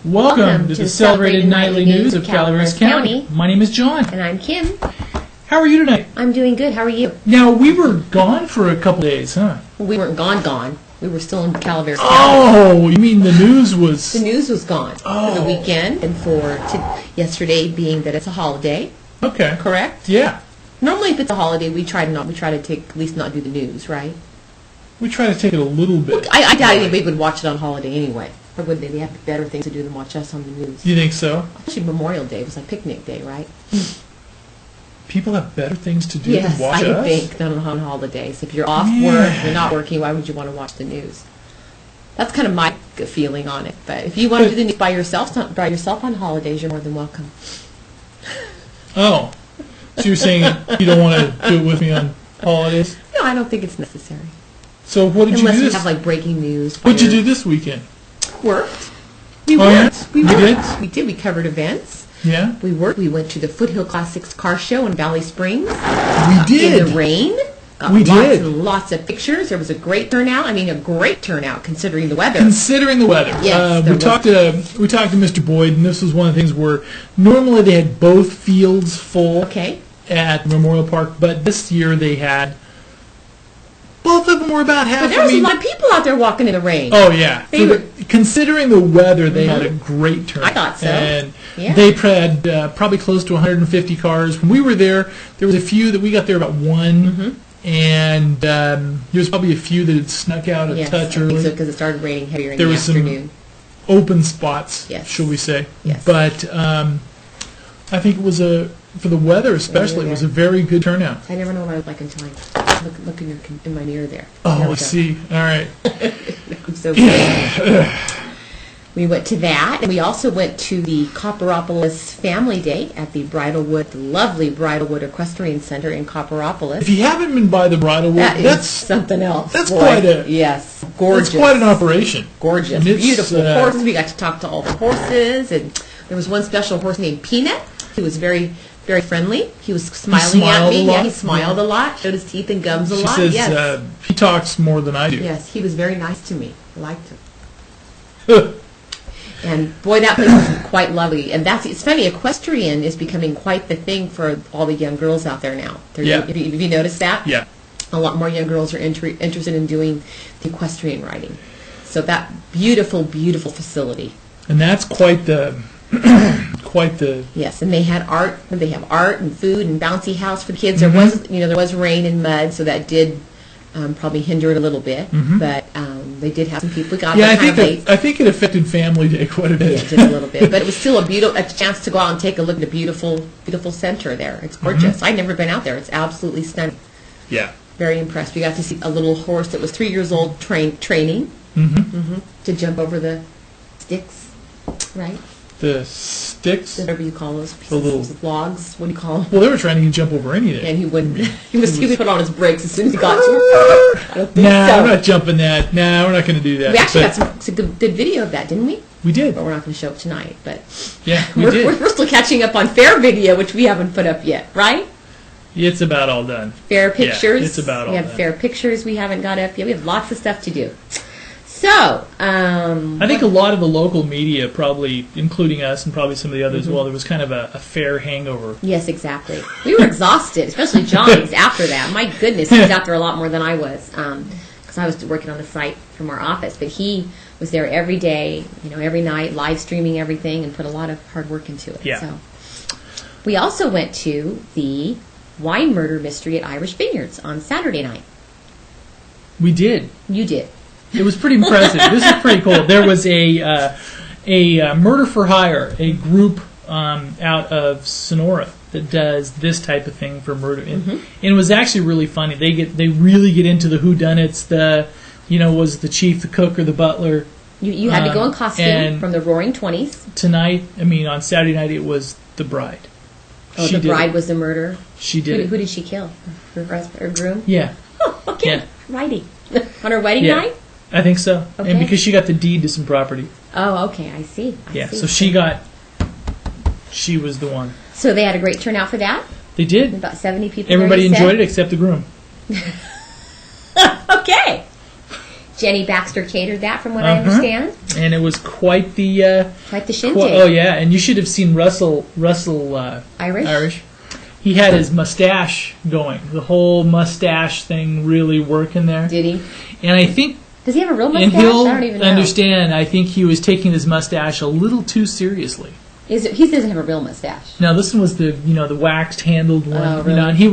Welcome to the celebrated nightly news of Calaveras County. My name is John. And I'm Kim. How are you tonight? I'm doing good. How are you? Now, we were gone for a couple days, huh? Well, we weren't gone. We were still in Calaveras County. Oh, you mean the news was... The news was gone for the weekend and for yesterday being that it's a holiday. Okay. Correct? Yeah. Normally, if it's a holiday, we try to take at least not do the news, right? We try to take it a little bit. Well, I doubt anybody would watch it on holiday anyway. Or would they? They have better things to do than watch us on the news. You think so? Actually, Memorial Day was like picnic day, right? People have better things to do than watch us? Yes, I think, than on holidays. If you're off work, you're not working, why would you want to watch the news? That's kind of my feeling on it. But if you want to do the news by yourself on holidays, you're more than welcome. Oh. So you're saying you don't want to do it with me on holidays? No, I don't think it's necessary. So what did you do Unless this? you have like breaking news. What did you do this weekend? Worked. We worked. Yeah? We worked. Did? We did. We covered events. Yeah. We worked. We went to the Foothill Classics car show in Valley Springs. We did. In the rain. We did. Lots of pictures. There was a great turnout. I mean, a great turnout considering the weather. Considering the weather. Yes. We talked to Mr. Boyd, and this was one of the things where normally they had both fields full at Memorial Park, but this year they had both of them were about half. But there was a lot of people out there walking in the rain. Oh yeah. Considering the weather, they had a great turnout. I thought so. And they had probably close to 150 cars. When we were there was a few that we got there about 1. And there was probably a few that had snuck out a touch early. Yes, because it started raining heavier in the afternoon. There was some open spots, shall we say. Yes. But I think it was for the weather especially, it was a very good turnout. I never know what I look like until I look in my mirror there. Oh, I see. All right. I'm so good. We went to that, and we also went to the Copperopolis Family Day at the lovely Bridalwood Equestrian Center in Copperopolis. If you haven't been by the Bridalwood, that's something else. That's quite a gorgeous. That's quite an operation. Gorgeous, beautiful horses. We got to talk to all the horses, and there was one special horse named Peanut. He was very, very friendly. He was smiling at me. Yeah, he smiled a lot, showed his teeth and gums a lot. She says he talks more than I do. Yes, he was very nice to me. I liked him. And boy, that place was quite lovely. And it's funny, equestrian is becoming quite the thing for all the young girls out there now. Have you noticed that? Yeah. A lot more young girls are interested in doing the equestrian riding. So that beautiful, beautiful facility. And that's quite the Yes, and they had art. They have art and food and bouncy house for the kids. There was rain and mud, so that did probably hinder it a little bit. But they did have some people got there kind of late. I think it affected Family Day quite a bit. Yeah, just a little bit, but it was still a chance to go out and take a look at the beautiful, beautiful center there. It's gorgeous. I'd never been out there. It's absolutely stunning. Yeah, very impressed. We got to see a little horse that was 3 years old training to jump over the sticks, right? The sticks? Whatever you call those. The little logs. What do you call them? Well, they were trying to jump over anything. And he wouldn't. He would put on his brakes as soon as he got to it. I don't think so. I'm not jumping that. No, we're not going to do that. We actually got some good video of that, didn't we? We did. But we're not going to show it tonight. But yeah, we did. We're still catching up on fair video, which we haven't put up yet, right? It's about all done. Fair pictures. Yeah, it's about all done. We have fair pictures we haven't got up yet. We have lots of stuff to do. So, I think a lot of the local media, probably including us and probably some of the others as well, there was kind of a fair hangover. Yes, exactly. We were exhausted, especially John after that. My goodness, he was out there a lot more than I was because I was working on the site from our office. But he was there every day, every night, live streaming everything and put a lot of hard work into it. Yeah. So, we also went to the wine murder mystery at Irish Vineyards on Saturday night. We did. You did. It was pretty impressive. This is pretty cool. There was a murder for hire, a group out of Sonora that does this type of thing for murder, and it was actually really funny. They really get into the whodunits. Was the chief, the cook, or the butler? You had to go in costume from the Roaring 20s. Tonight, on Saturday night, it was the bride. Oh, the bride was the murderer? She did. Who did she kill? Her groom? Yeah. Oh, okay. Yeah. Righty. On her wedding night? I think so. Okay. And because she got the deed to some property. Oh, okay. I see. So she was the one. So they had a great turnout for that? They did. About 70 people. Everybody enjoyed it except the groom. Okay. Jenny Baxter catered that, from what I understand. And it was quite the shindig. Oh yeah, and you should have seen Russell Irish. He had his mustache going. The whole mustache thing really working there. Did he? And I think... Does he have a real mustache? And he'll I don't even know. understand, I think he was taking his mustache a little too seriously. He doesn't have a real mustache. No, this one was the waxed handled one. Oh, really? And he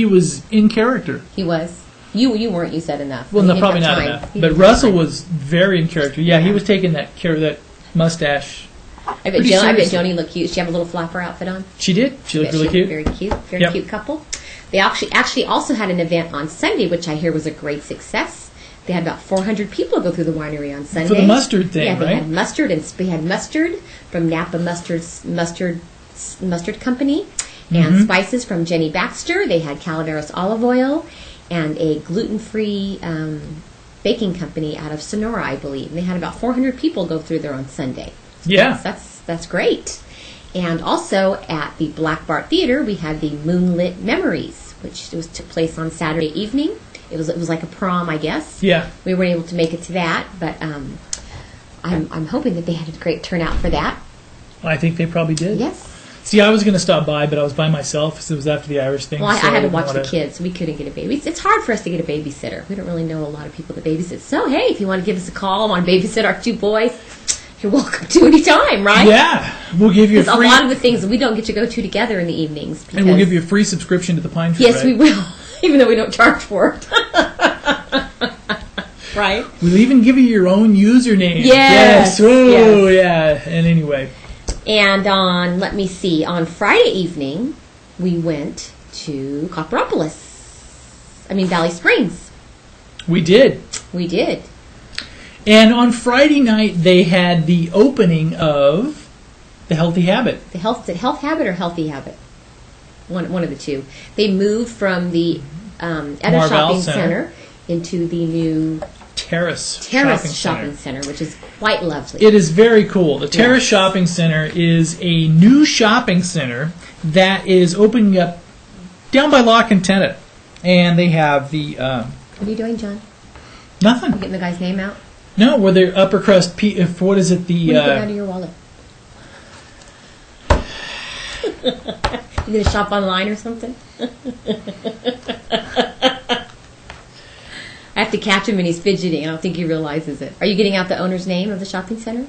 was in character. He was. You weren't. You said enough. Well, no, probably not enough. But Russell was very in character. Yeah, he was taking that mustache. I bet Joni looked cute. She have a little flapper outfit on. She did. She looked really cute. Very cute. Very cute couple. They actually also had an event on Sunday, which I hear was a great success. They had about 400 people go through the winery on Sunday. For the mustard thing, right? They had mustard, and we had mustard from Napa Mustard Company, and spices from Jenny Baxter. They had Calaveras olive oil, and a gluten-free baking company out of Sonora, I believe. And they had about 400 people go through there on Sunday. Yeah, that's great. And also at the Black Bart Theater, we had the Moonlit Memories, which took place on Saturday evening. It was like a prom, I guess. Yeah. We weren't able to make it to that, but I'm hoping that they had a great turnout for that. I think they probably did. Yes. See, I was going to stop by, but I was by myself because it was after the Irish thing. Well, I had to watch the kids. We couldn't get a baby. It's hard for us to get a babysitter. We don't really know a lot of people that babysit. So, hey, if you want to give us a call, want to babysit our two boys, you're welcome to any time, right? Yeah. We'll give you a free... a lot of the things we don't get to go to together in the evenings. And we'll give you a free subscription to the Pine Tree, Yes, we will. Even though we don't charge for it. Right? We'll even give you your own username. Yes. Oh, yeah. And anyway. And on Friday evening, we went to Valley Springs. We did. We did. And on Friday night, they had the opening of The Healthy Habit. The Health Habit or Healthy Habit? One of the two. They moved from the Etta Shopping Center into the new Terrace Shopping Center, which is quite lovely. It is very cool. The Terrace Shopping Center is a new shopping center that is opening up down by La Contenta. And they have the... What are you doing, John? Nothing. You getting the guy's name out? No, where the upper crust... what is it? What are you getting out of your wallet? You going to shop online or something? I have to catch him and he's fidgeting. I don't think he realizes it. Are you getting out the owner's name of the shopping center?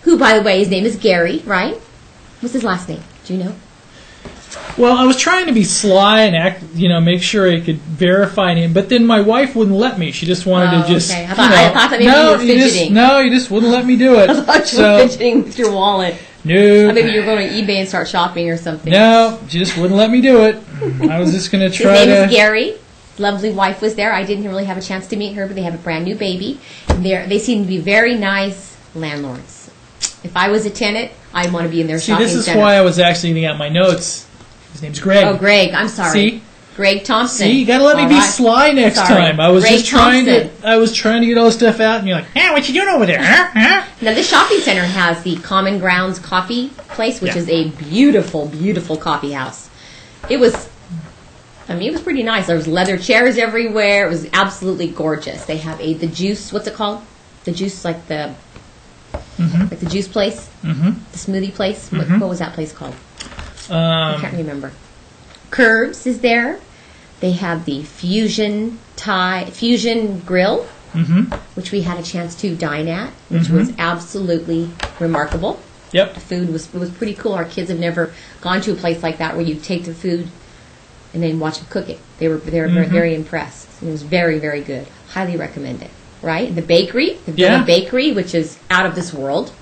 Who, by the way, his name is Gary, right? What's his last name? Do you know? Well, I was trying to be sly and make sure I could verify him, but then my wife wouldn't let me. She just wanted to just. Okay. I thought that maybe you were fidgeting. You just wouldn't let me do it. I thought you were fidgeting with your wallet. No. Or maybe you were going to eBay and start shopping or something. No, she just wouldn't let me do it. I was just going to try to... His name is Gary. Lovely wife was there. I didn't really have a chance to meet her, but they have a brand new baby. They seem to be very nice landlords. If I was a tenant, I'd want to be in their shopping center. See, this is why I was actually getting out my notes. His name's Greg. Oh, Greg. I'm sorry. See? Greg Thompson. See, you got to let me be sly next time. I was Greg trying to get all this stuff out, and you're like, "Hey, what you doing over there?" Huh? Now, the shopping center has the Common Grounds Coffee Place, which is a beautiful, beautiful coffee house. It was pretty nice. There was leather chairs everywhere. It was absolutely gorgeous. They have the juice. What's it called? The juice, like the juice place, the smoothie place. Mm-hmm. What was that place called? I can't remember. Curbs is there. They have the Fusion Grill, which we had a chance to dine at, which was absolutely remarkable. Yep. The food was pretty cool. Our kids have never gone to a place like that where you take the food and then watch them cook it. They were very, very impressed. It was very, very good. Highly recommend it. Right? The bakery, the Villa Bakery, which is out of this world.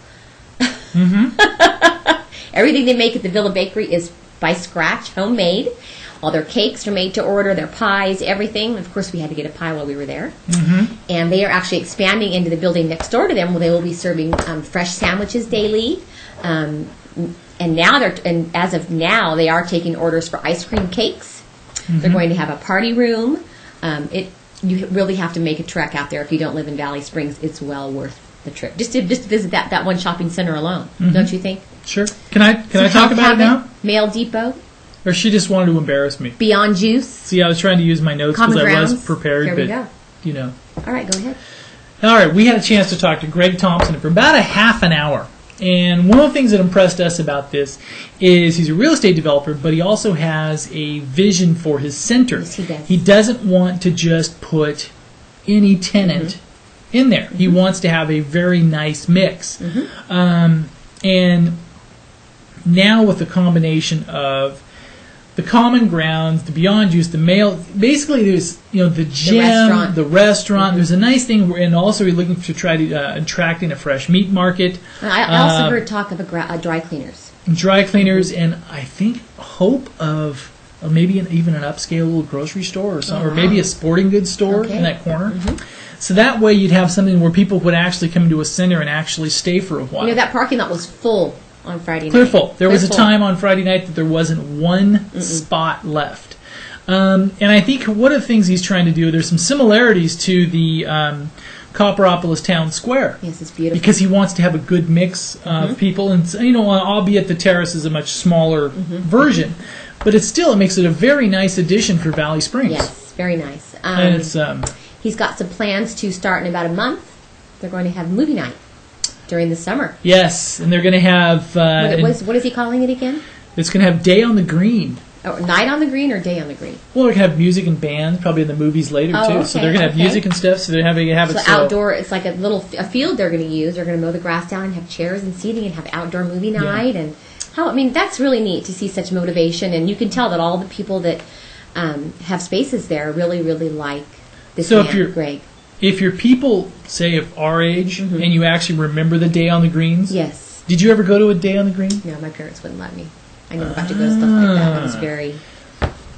Everything they make at the Villa Bakery is by scratch, homemade. All their cakes are made to order, their pies, everything. Of course, we had to get a pie while we were there. And they are actually expanding into the building next door to them, where they will be serving fresh sandwiches daily. And as of now, they are taking orders for ice cream cakes. They're going to have a party room. You really have to make a trek out there if you don't live in Valley Springs. It's well worth the trip. Just to visit that one shopping center alone, don't you think? Sure. Can I talk about it now? Mail Depot. Or she just wanted to embarrass me. Beyond Juice. See, I was trying to use my notes because I was prepared. There we go. You know. All right, go ahead. All right, we had a chance to talk to Greg Thompson for about a half an hour. And one of the things that impressed us about this is he's a real estate developer, but he also has a vision for his center. Yes, he does. He doesn't want to just put any tenant in there. He wants to have a very nice mix. And now with the combination of the common grounds, the Beyond Juice, the mail, basically there's the gym, the restaurant. There's a nice thing, and also we're looking to try to attracting a fresh meat market. I also heard talk of dry cleaners. Dry cleaners, and I think hope of maybe even an upscale little grocery store or something, or maybe a sporting goods store in that corner. So that way you'd have something where people would actually come into a center and actually stay for a while. That parking lot was full on Friday night. Clear full. There was a time on Friday night that there wasn't one spot left. And I think one of the things he's trying to do, there's some similarities to the Copperopolis Town Square. Yes, it's beautiful. Because he wants to have a good mix of people. And, albeit the terrace is a much smaller version. But it makes it a very nice addition for Valley Springs. Yes, very nice. And it's... he's got some plans to start in about a month. They're going to have movie night during the summer. Yes, and they're going to have... what is he calling it again? It's going to have Day on the Green. Oh, Night on the Green or Day on the Green? Well, they're going to have music and band, probably in the movies later, too. Okay, so they're going to have music and stuff, so they're having it so outdoor, it's like a field they're going to use. They're going to mow the grass down and have chairs and seating and have outdoor movie night. And that's really neat to see such motivation. And you can tell that all the people that have spaces there really, really like this man, Greg. If you're people, say, of our age, and you actually remember the Day on the Greens... Yes. Did you ever go to a Day on the Green? No, my parents wouldn't let me. I never got to go to stuff like that. I was very,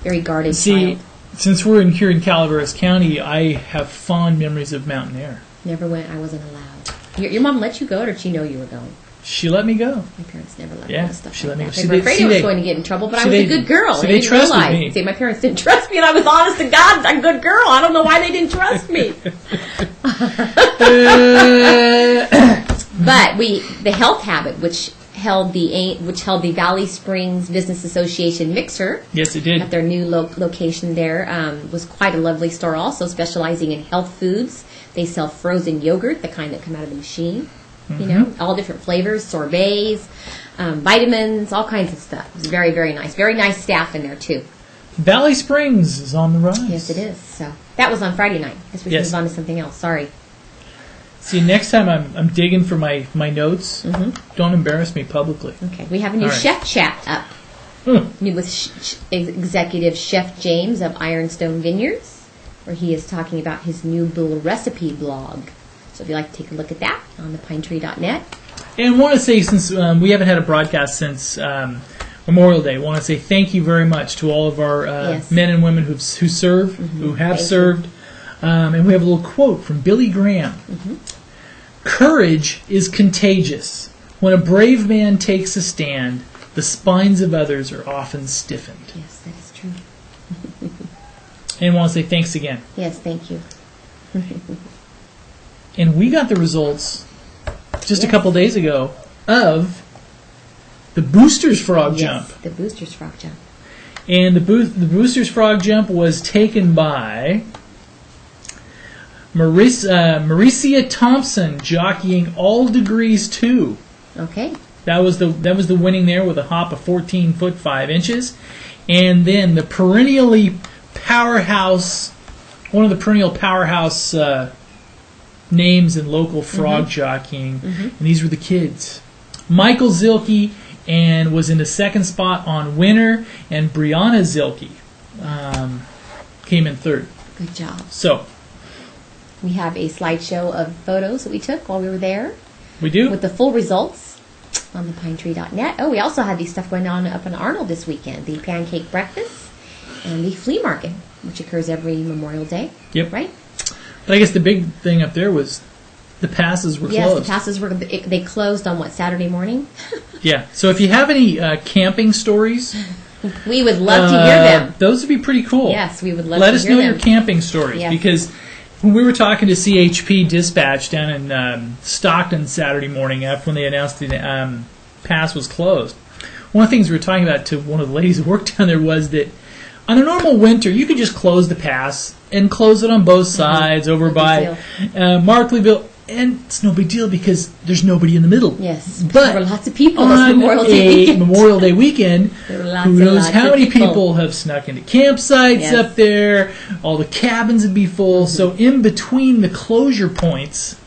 very guarded child. Since we're here in Calaveras County, I have fond memories of Mountain Air. Never went. I wasn't allowed. Your mom let you go, or did she know you were going? She let me go. My parents never let me go to stuff she like let me. that. They were afraid I was going to get in trouble, but I was a good girl. So they trusted me. See, my parents didn't trust me, and I was honest to God, a good girl. I don't know why they didn't trust me. But the Health Habit, which held the Valley Springs Business Association mixer. Yes, it did. At their new location there, was quite a lovely store. Also specializing in health foods. They sell frozen yogurt, the kind that come out of the machine. All different flavors, sorbets, vitamins, all kinds of stuff. It was very, very nice. Very nice staff in there, too. Valley Springs is on the rise. Yes, it is. So that was on Friday night. I guess we should move on to something else. Sorry. See, next time I'm digging for my notes, don't embarrass me publicly. Okay. We have a new chef chat up with executive Chef James of Ironstone Vineyards, where he is talking about his new little recipe blog. So if you'd like to take a look at that on thepinetree.net. And I want to say, since we haven't had a broadcast since Memorial Day, I want to say thank you very much to all of our men and women who serve, who have served. And we have a little quote from Billy Graham. Courage is contagious. When a brave man takes a stand, the spines of others are often stiffened. Yes, that is true. And I want to say thanks again. Yes, thank you. And we got the results just a couple days ago of the Boosters Frog Jump. The Boosters Frog Jump. And the Boosters Frog Jump was taken by Maricia Thompson, jockeying All Degrees 2. Okay. That was the winning there with a hop of 14 foot 5 inches. And then the perennially powerhouse, one of the perennial powerhouse names in local frog jockeying, and these were the kids. Michael Zilke and was in the second spot on winner, and Brianna Zilke came in third. Good job. So we have a slideshow of photos that we took while we were there. We do. With the full results on thepinetree.net. Oh, we also had these stuff going on up in Arnold this weekend. The pancake breakfast and the flea market, which occurs every Memorial Day. Yep. Right? But I guess the big thing up there was the passes were closed. Yes, the passes were. They closed on Saturday morning? Yeah. So if you have any camping stories, we would love to hear them. Those would be pretty cool. Yes, we would love to hear them. Let us know your camping stories because when we were talking to CHP Dispatch down in Stockton Saturday morning after when they announced the pass was closed, one of the things we were talking about to one of the ladies who worked down there was that on a normal winter, you could just close the pass and close it on both sides over by Markleyville. And it's no big deal because there's nobody in the middle. Yes, but there were lots of people on Memorial Day weekend. Memorial Day weekend, who knows how many people people have snuck into campsites up there. All the cabins would be full. So in between the closure points,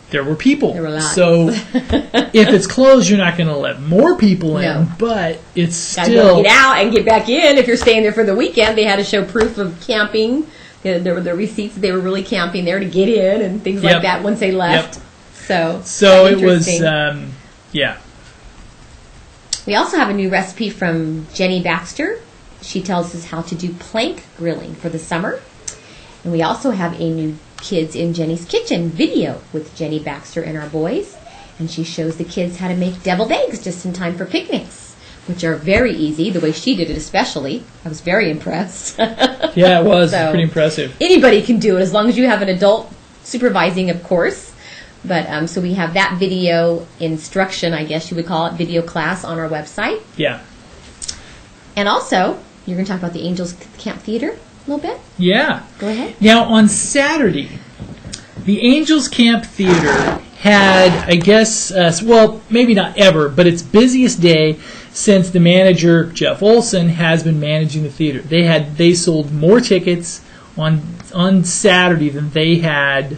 there were people. There were lots. So if it's closed, you're not going to let more people in, but it's still... Gotta get out and get back in. If you're staying there for the weekend, they had to show proof of camping. There were the receipts that they were really camping there to get in and things like that once they left. So it was, We also have a new recipe from Jenny Baxter. She tells us how to do plank grilling for the summer. And we also have a new Kids in Jenny's Kitchen video with Jenny Baxter and our boys. And she shows the kids how to make deviled eggs just in time for picnics, which are very easy, the way she did it especially. I was very impressed. Yeah, it was pretty impressive. Anybody can do it as long as you have an adult supervising, of course. But so we have that video instruction, I guess you would call it, video class on our website. Yeah. And also, you're going to talk about the Angels Camp Theater a little bit? Yeah. Go ahead. Now, on Saturday, the Angels Camp Theater had, I guess, well, maybe not ever, but its busiest day since the manager, Jeff Olson, has been managing the theater. They sold more tickets on Saturday than they had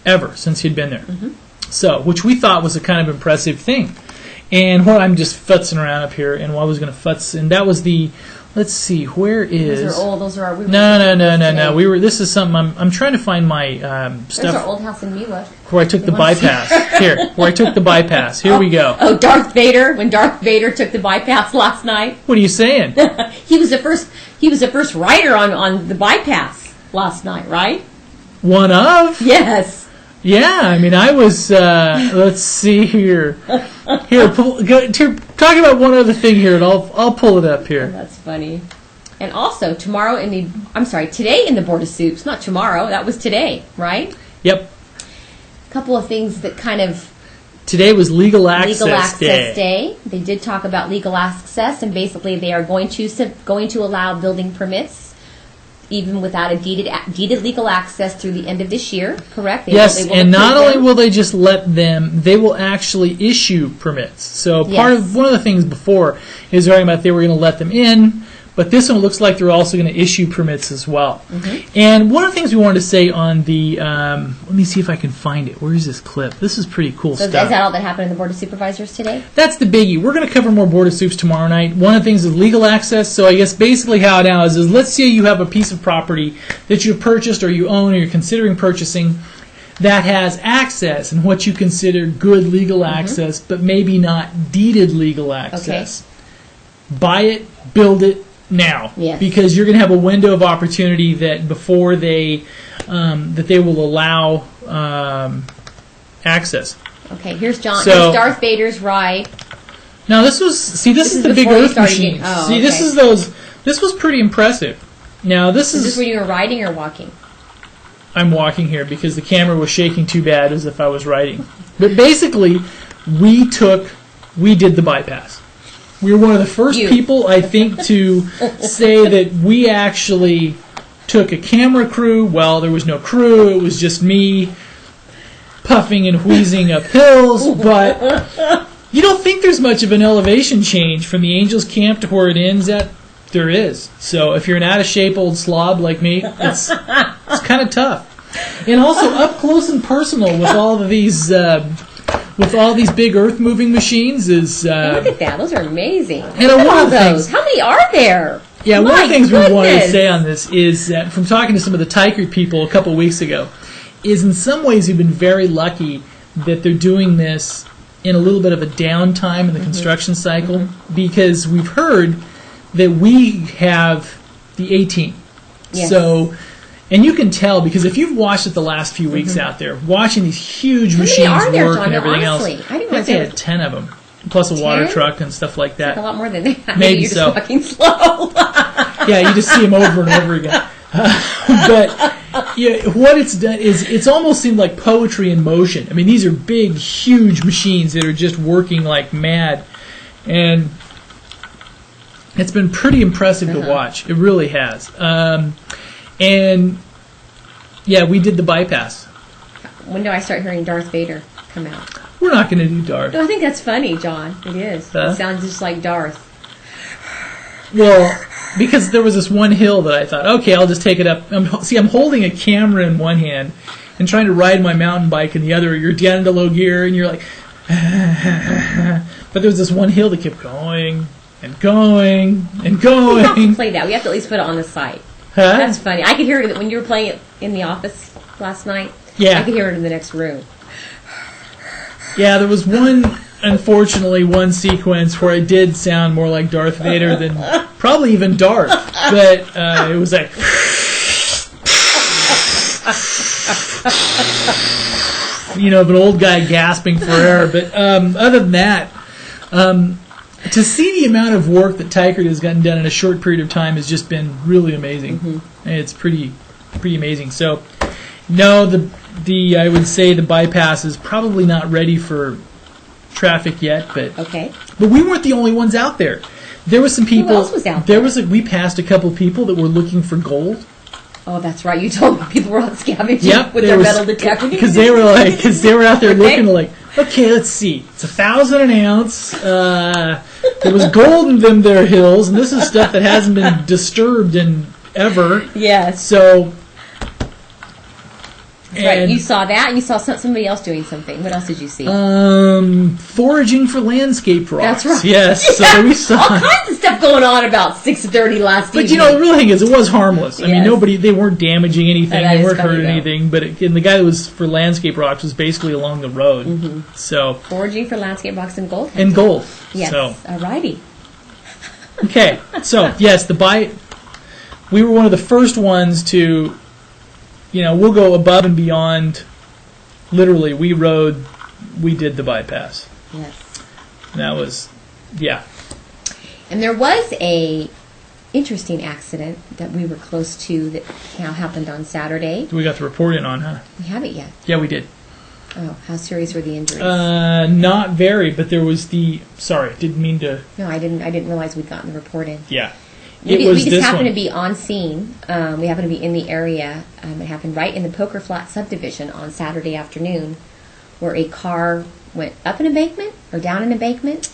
ever since he'd been there. Mm-hmm. So, which we thought was a kind of impressive thing. And what I'm just futzing around up here, and what I was going to futz, and that was the, let's see, where is... Those are old, those are our... No. This is something, I'm trying to find my stuff. There's our old house in Miwa. Where I took the bypass. Where I took the bypass. Here we go. Oh, Darth Vader, when Darth Vader took the bypass last night. What are you saying? He was the first rider on the bypass last night, right? One of? Yes. Yeah, I mean, I was, let's see here. Here, talk about one other thing here, and I'll pull it up here. Oh, that's funny. And also, today in the Board of Soups, not tomorrow, that was today, right? Yep. A couple of things that kind of... Today was Legal Access Day. They did talk about legal access, and basically they are going to allow building permits even without a deeded legal access through the end of this year, correct? Yes, and not only will they just let them, they will actually issue permits. So one of the things before is talking about they were going to let them in, but this one looks like they're also going to issue permits as well. Mm-hmm. And one of the things we wanted to say on the, let me see if I can find it. Where is this clip? This is pretty cool stuff. So is that all that happened in the Board of Supervisors today? That's the biggie. We're going to cover more Board of Soups tomorrow night. One of the things is legal access. So I guess basically how it now is let's say you have a piece of property that you've purchased or you own or you're considering purchasing that has access and what you consider good legal access, but maybe not deeded legal access. Okay. Buy it, build it, now, because you're going to have a window of opportunity that before they will allow access. Okay, here's John. Here's Darth Vader's ride. Now this is the big Earth machine. This was pretty impressive. Now this is this where you were riding or walking? I'm walking here because the camera was shaking too bad as if I was riding. But basically, we did the bypass. We were one of the first people, I think, to say that we actually took a camera crew. Well, there was no crew. It was just me puffing and wheezing up hills. But you don't think there's much of an elevation change from the Angels Camp to where it ends at? There is. So if you're an out-of-shape old slob like me, it's kind of tough. And also up close and personal with all of these... with all these big earth-moving machines is... look at that. Those are amazing. And one of those. How many are there? Yeah, one of the things we wanted to say on this is that from talking to some of the Tigard people a couple weeks ago, is in some ways we've been very lucky that they're doing this in a little bit of a downtime in the construction cycle, because we've heard that we have the A-team. Yes. So... And you can tell, because if you've watched it the last few weeks out there, watching these huge machines work and everything else, I think they had 10 of them, plus a water truck and stuff like that. That's a lot more than that. Maybe you're so. Just fucking slow. Yeah, you just see them over and over again. But what it's done is it's almost seemed like poetry in motion. I mean, these are big, huge machines that are just working like mad. And it's been pretty impressive to watch. It really has. And yeah, we did the bypass. When do I start hearing Darth Vader come out? We're not going to do Darth. No, I think that's funny, John. It is. Huh? It sounds just like Darth. Well, because there was this one hill that I thought, okay, I'll just take it up. I'm holding a camera in one hand and trying to ride my mountain bike in the other. You're down into low gear and you're like, but there was this one hill that kept going and going and going. We have to play that. We have to at least put it on the site. Huh? That's funny. I could hear it when you were playing it in the office last night. Yeah. I could hear it in the next room. Yeah, there was unfortunately, one sequence where I did sound more like Darth Vader than probably even Darth. But it was like... of an old guy gasping for air. But other than that, to see the amount of work that Tykert has gotten done in a short period of time has just been really amazing. Mm-hmm. It's pretty amazing. So, no, I would say the bypass is probably not ready for traffic yet, but we weren't the only ones out there. There was some people. Who else was out there? We passed a couple of people that were looking for gold. Oh, that's right. You told me people were out scavenging with their metal detectors. Because they were out there looking like, okay, let's see, it's 1,000 an ounce. There was gold in them there hills, and this is stuff that hasn't been disturbed in ever. Yes. So. Right, you saw that, and you saw somebody else doing something. What else did you see? Foraging for landscape rocks. That's right. Yes, so we saw all kinds of stuff going on about 6:30 last evening. But the real thing is, it was harmless. I mean, they weren't damaging anything, they weren't hurting anything. But the guy that was for landscape rocks was basically along the road. Mm-hmm. So foraging for landscape rocks and gold. And gold. Yes. So. Alrighty. Okay. So yes, we were one of the first ones to. We'll go above and beyond. Literally, we did the bypass. Yes. And that was, yeah. And there was a interesting accident that we were close to that happened on Saturday. We got the report in on, huh? We haven't yet. Yeah, we did. Oh, how serious were the injuries? Not very, but there was didn't mean to. No, I didn't realize we'd gotten the report in. Yeah. We just happened to be on scene. We happened to be in the area. It happened right in the Poker Flat subdivision on Saturday afternoon, where a car went up an embankment or down an embankment.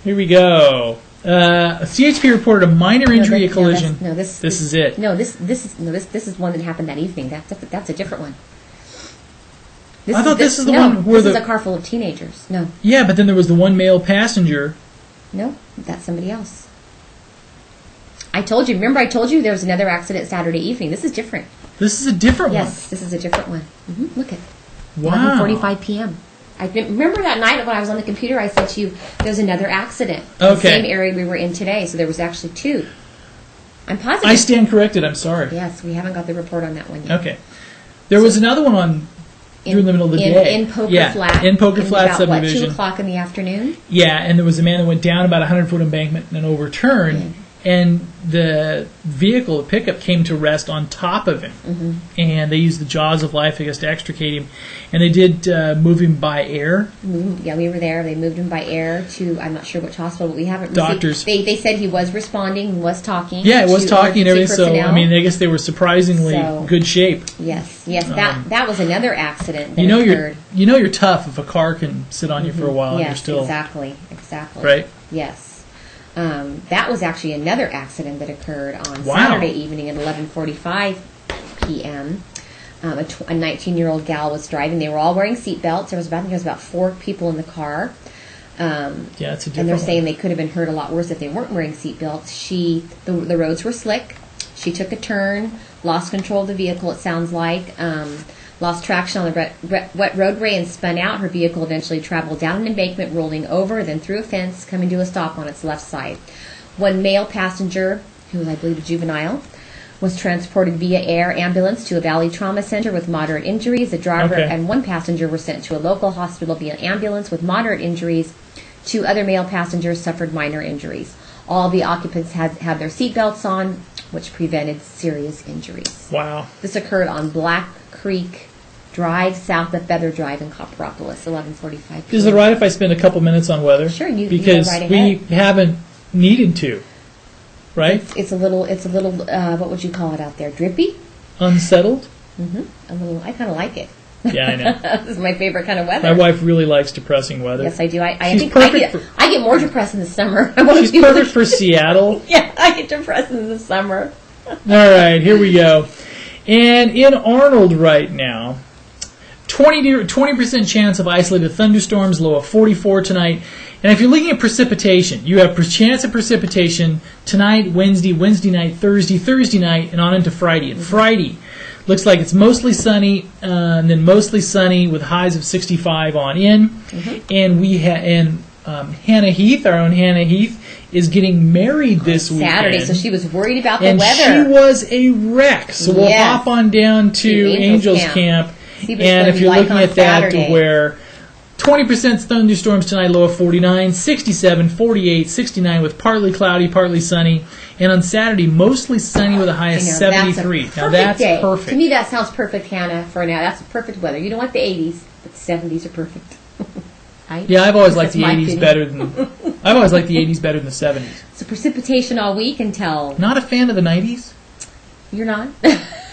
Here we go. CHP reported a minor injury, a collision. This is it. No, this is one that happened that evening. That's a different one. I thought this is the one where this is a car full of teenagers. No. Yeah, but then there was the one male passenger. No, that's somebody else. I told you. Remember, I told you there was another accident Saturday evening. This is different. This is a different one. Yes, this is a different one. Mm-hmm. Look at it. Wow. 11:45 p.m. I remember that night when I was on the computer. I said to you, "There's another accident in the same area we were in today." So there was actually two. I'm positive. I stand corrected. I'm sorry. Yes, we haven't got the report on that one yet. Okay. There was another one during the middle of the day. In Poker Flat. In Poker Flat subdivision. 2 o'clock in the afternoon? Yeah, and there was a man that went down about a 100-foot embankment and then overturned. Yeah. And the vehicle, the pickup, came to rest on top of him. Mm-hmm. And they used the jaws of life, I guess, to extricate him. And they did move him by air. Yeah, we were there. They moved him by air to, I'm not sure which hospital, but we haven't... Doctors. They said he was responding, was talking. Yeah, it was talking and everything. So, I mean, I guess they were surprisingly good shape. Yes. That was another accident that occurred. You're tough if a car can sit on you for a while and you're still... Exactly. Right? Yes. That was actually another accident that occurred on Saturday evening at 11:45 p.m. A 19-year-old gal was driving. They were all wearing seatbelts. There was about 4 people in the car. It's a different and they're saying they could have been hurt a lot worse if they weren't wearing seatbelts. The roads were slick. She took a turn, lost control of the vehicle, it sounds like. Lost traction on the wet roadway and spun out. Her vehicle eventually traveled down an embankment, rolling over, then through a fence, coming to a stop on its left side. One male passenger, who was, I believe, a juvenile, was transported via air ambulance to a Valley Trauma Center with moderate injuries. The driver and one passenger were sent to a local hospital via ambulance with moderate injuries. 2 other male passengers suffered minor injuries. All the occupants had their seatbelts on, which prevented serious injuries. Wow. This occurred on Black Creek Drive south of Feather Drive in Copperopolis, 11:45. Is it right if I spend a couple minutes on weather? Sure, you because go right we ahead. haven't needed to, right? It's a little. What would you call it out there? Drippy. Unsettled. A little. I kind of like it. Yeah, I know. This is my favorite kind of weather. My wife really likes depressing weather. Yes, I do. I She's think perfect I get more depressed in the summer. She's perfect for Seattle. Yeah, I get depressed in the summer. All right, here we go. And in Arnold right now, 20% chance of isolated thunderstorms, low of 44 tonight. And if you're looking at precipitation, you have chance of precipitation tonight, Wednesday night, Thursday night, and on into Friday. And Friday looks like it's mostly sunny, and then mostly sunny with highs of 65 on in. And we Hannah Heath, our own Hannah Heath, is getting married this Saturday, weekend. so she was worried about the and weather. she was a wreck. So we'll hop on down to Angels Camp. See what it's And gonna if be you're like looking on at that, Saturday. to where 20% thunderstorms tonight, low of 49, 67, 48, 69 with partly cloudy, partly sunny. And on Saturday, mostly sunny with a high of 73. Now that's day. perfect. To me, that sounds perfect, Hannah, for now. That's perfect weather. You don't want the 80s, but the 70s are perfect. Right? Yeah, I've always liked That's the my 80s opinion. better than I've always liked the 80s better than the 70s. So precipitation all week until... Not a fan of the 90s. You're not?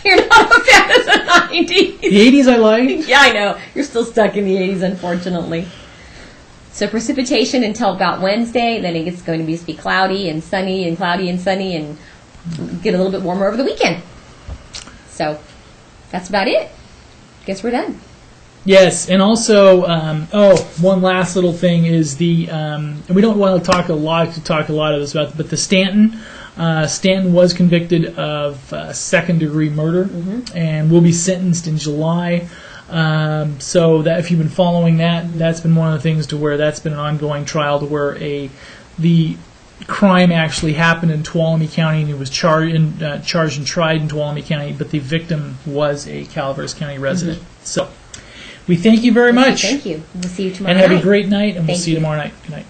You're not a fan of the 90s. The 80s I like. Yeah, I know. You're still stuck in the 80s, unfortunately. So precipitation until about Wednesday. Then it's going to be cloudy and sunny and cloudy and sunny and get a little bit warmer over the weekend. So that's about it. Guess we're done. Yes, and also, one last little thing is and we don't want to talk a lot of this about, but the Stanton was convicted of second-degree murder and will be sentenced in July. So that if you've been following that, that's been one of the things to where that's been an ongoing trial to where the crime actually happened in Tuolumne County and he was charged and tried in Tuolumne County, but the victim was a Calaveras County resident. So we thank you very much. Thank you. We'll see you tomorrow And have night. a great night, and we'll Thank see you you. tomorrow night. Good night.